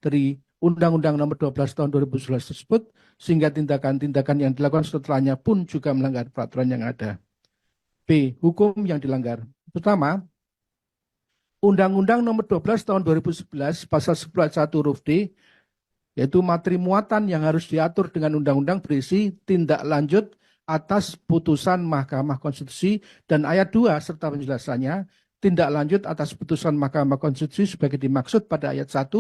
dari Undang-Undang Nomor 12 Tahun 2011 tersebut, sehingga tindakan-tindakan yang dilakukan setelahnya pun juga melanggar peraturan yang ada. B. Hukum yang dilanggar. Pertama, Undang-Undang Nomor 12 Tahun 2011 Pasal 10 ayat 1 huruf D, yaitu materi muatan yang harus diatur dengan undang-undang berisi tindak lanjut atas putusan Mahkamah Konstitusi, dan ayat 2 serta penjelasannya, tindak lanjut atas putusan Mahkamah Konstitusi sebagai dimaksud pada ayat 1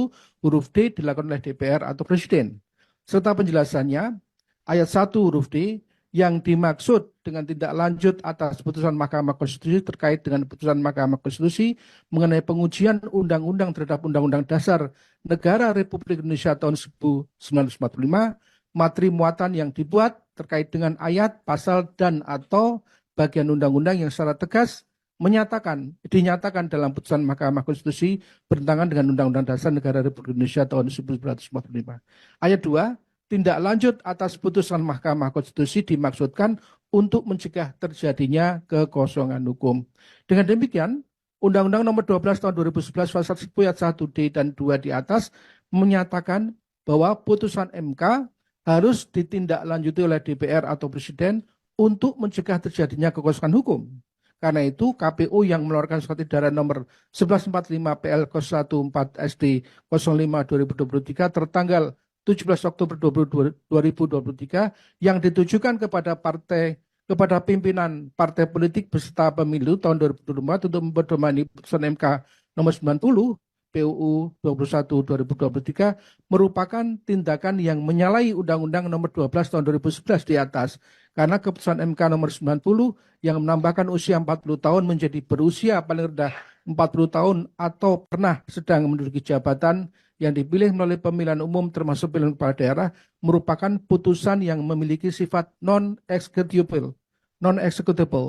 huruf D dilakukan oleh DPR atau Presiden. Serta penjelasannya, ayat 1 huruf D, yang dimaksud dengan tindak lanjut atas putusan Mahkamah Konstitusi terkait dengan putusan Mahkamah Konstitusi mengenai pengujian undang-undang terhadap Undang-Undang Dasar Negara Republik Indonesia tahun 1945, materi muatan yang dibuat terkait dengan ayat, pasal, dan atau bagian undang-undang yang secara tegas dinyatakan dalam putusan Mahkamah Konstitusi bertentangan dengan Undang-Undang Dasar Negara Republik Indonesia tahun 1945. Ayat 2, tindak lanjut atas putusan Mahkamah Konstitusi dimaksudkan untuk mencegah terjadinya kekosongan hukum. Dengan demikian, Undang-Undang Nomor 12 Tahun 2011 Pasal 10 ayat 1D dan 2 di atas menyatakan bahwa putusan MK harus ditindaklanjuti oleh DPR atau Presiden untuk mencegah terjadinya kekosongan hukum. Karena itu, KPU yang mengeluarkan surat edaran nomor 1145 PL 14 SD 05/2023 tertanggal 17 Oktober 2023 yang ditujukan kepada pimpinan partai politik beserta pemilu tahun 2024 untuk memperdomani putusan MK nomor 90 PUU 21 2023 merupakan tindakan yang menyalahi Undang-Undang Nomor 12 Tahun 2011 di atas, karena keputusan MK Nomor 90 yang menambahkan usia 40 tahun menjadi berusia paling rendah 40 tahun atau pernah sedang menduduki jabatan yang dipilih melalui pemilihan umum termasuk pemilihan kepala daerah merupakan putusan yang memiliki sifat non-executable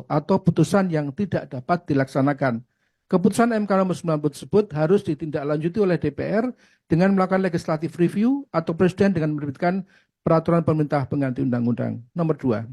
atau putusan yang tidak dapat dilaksanakan. Keputusan MK nomor 90 tersebut harus ditindaklanjuti oleh DPR dengan melakukan legislative review atau Presiden dengan menerbitkan peraturan pemerintah pengganti undang-undang. Nomor 2.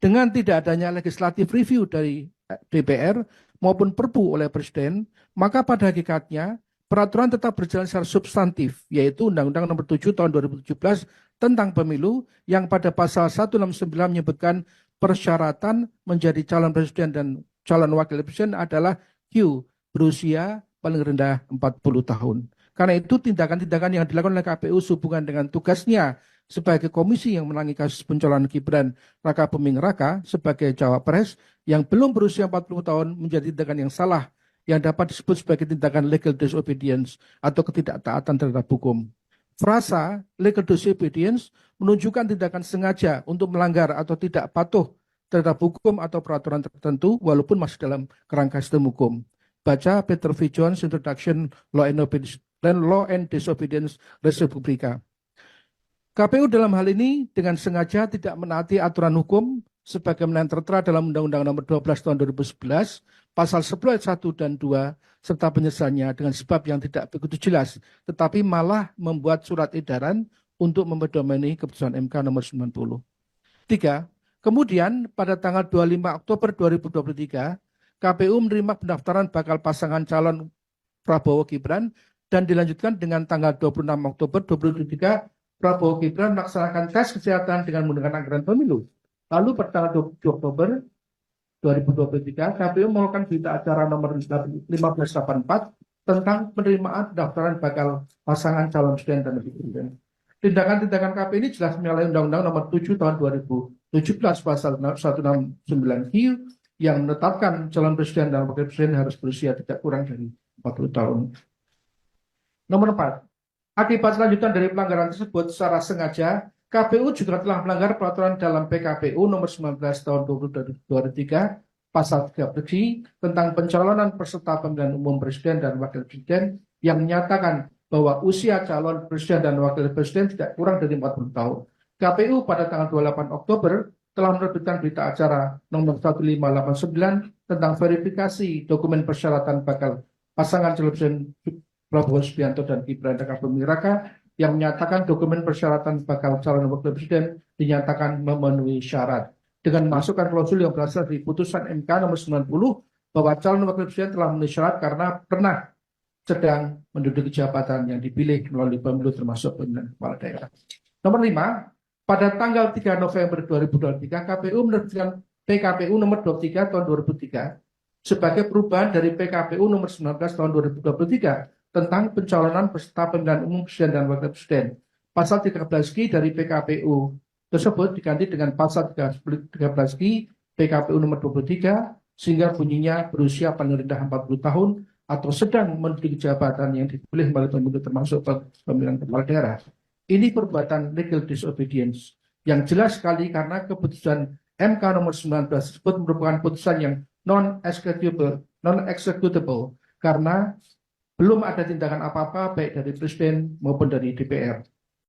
Dengan tidak adanya legislative review dari DPR maupun Perpu oleh Presiden, maka pada hakikatnya peraturan tetap berjalan secara substantif, yaitu Undang-Undang Nomor 7 Tahun 2017 tentang Pemilu yang pada pasal 169 menyebutkan persyaratan menjadi calon presiden dan calon wakil presiden adalah Q, berusia paling rendah 40 tahun. Karena itu tindakan-tindakan yang dilakukan oleh KPU sehubungan dengan tugasnya sebagai komisi yang menangani kasus pencalonan Gibran Raka Buming Raka sebagai cawapres yang belum berusia 40 tahun menjadi tindakan yang salah yang dapat disebut sebagai tindakan legal disobedience atau ketidaktaatan terhadap hukum. Frasa legal disobedience menunjukkan tindakan sengaja untuk melanggar atau tidak patuh terhadap hukum atau peraturan tertentu walaupun masih dalam kerangka sistem hukum. Baca Peter V. Jones Introduction Law and Disobedience Res Publica. KPU dalam hal ini dengan sengaja tidak menaati aturan hukum sebagaimana yang tertera dalam Undang-Undang Nomor 12 Tahun 2011 Pasal 10 ayat 1 dan 2 serta penjelasannya dengan sebab yang tidak begitu jelas, tetapi malah membuat surat edaran untuk mempedomani keputusan MK Nomor 90. 3. Kemudian pada tanggal 25 Oktober 2023, KPU menerima pendaftaran bakal pasangan calon Prabowo Gibran dan dilanjutkan dengan tanggal 26 Oktober 2023, Prabowo Gibran melaksanakan tes kesehatan dengan menggunakan anggaran pemilu. Lalu pada tanggal 27 Oktober 2023, KPU melakukan berita acara nomor 1584 tentang penerimaan pendaftaran bakal pasangan calon presiden dan wakil presiden. Tindakan-tindakan KPU ini jelas menyalahi Undang-Undang Nomor 7 Tahun 2017 Pasal 169 Q yang menetapkan calon presiden dan wakil presiden harus berusia tidak kurang dari 40 tahun. Nomor 4. Akibat lanjutan dari pelanggaran tersebut secara sengaja, KPU juga telah melanggar peraturan dalam PKPU Nomor 19 Tahun 2023 Pasal 3 tentang pencalonan peserta pemilihan umum presiden dan wakil presiden yang menyatakan bahwa usia calon presiden dan wakil presiden tidak kurang dari 40 tahun. KPU pada tanggal 28 Oktober telah menerbitkan berita acara nomor 1589 tentang verifikasi dokumen persyaratan bakal pasangan calon presiden Prabowo Subianto dan Gibran Raka Buming Raka yang menyatakan dokumen persyaratan bakal calon wakil presiden dinyatakan memenuhi syarat dengan memasukkan klausul yang berasal dari putusan MK nomor 90 bahwa calon wakil presiden telah memenuhi syarat karena pernah sedang menduduki jabatan yang dipilih melalui pemilu termasuk pemilihan kepala daerah. Nomor 5, pada tanggal 3 November 2023, KPU menerbitkan PKPU nomor 23 tahun 2003 sebagai perubahan dari PKPU nomor 19 tahun 2023 tentang pencalonan peserta pemilihan umum presiden dan wakil presiden. Pasal 13Q dari PKPU tersebut diganti dengan pasal 13Q PKPU nomor 23 sehingga bunyinya berusia paling rendah 40 tahun atau sedang menduduki jabatan yang dipilih melalui pemilu termasuk pemilihan kepala daerah. Ini perbuatan legal disobedience yang jelas sekali karena keputusan MK nomor 19 tersebut merupakan putusan yang non-executable karena belum ada tindakan apa-apa baik dari Presiden maupun dari DPR.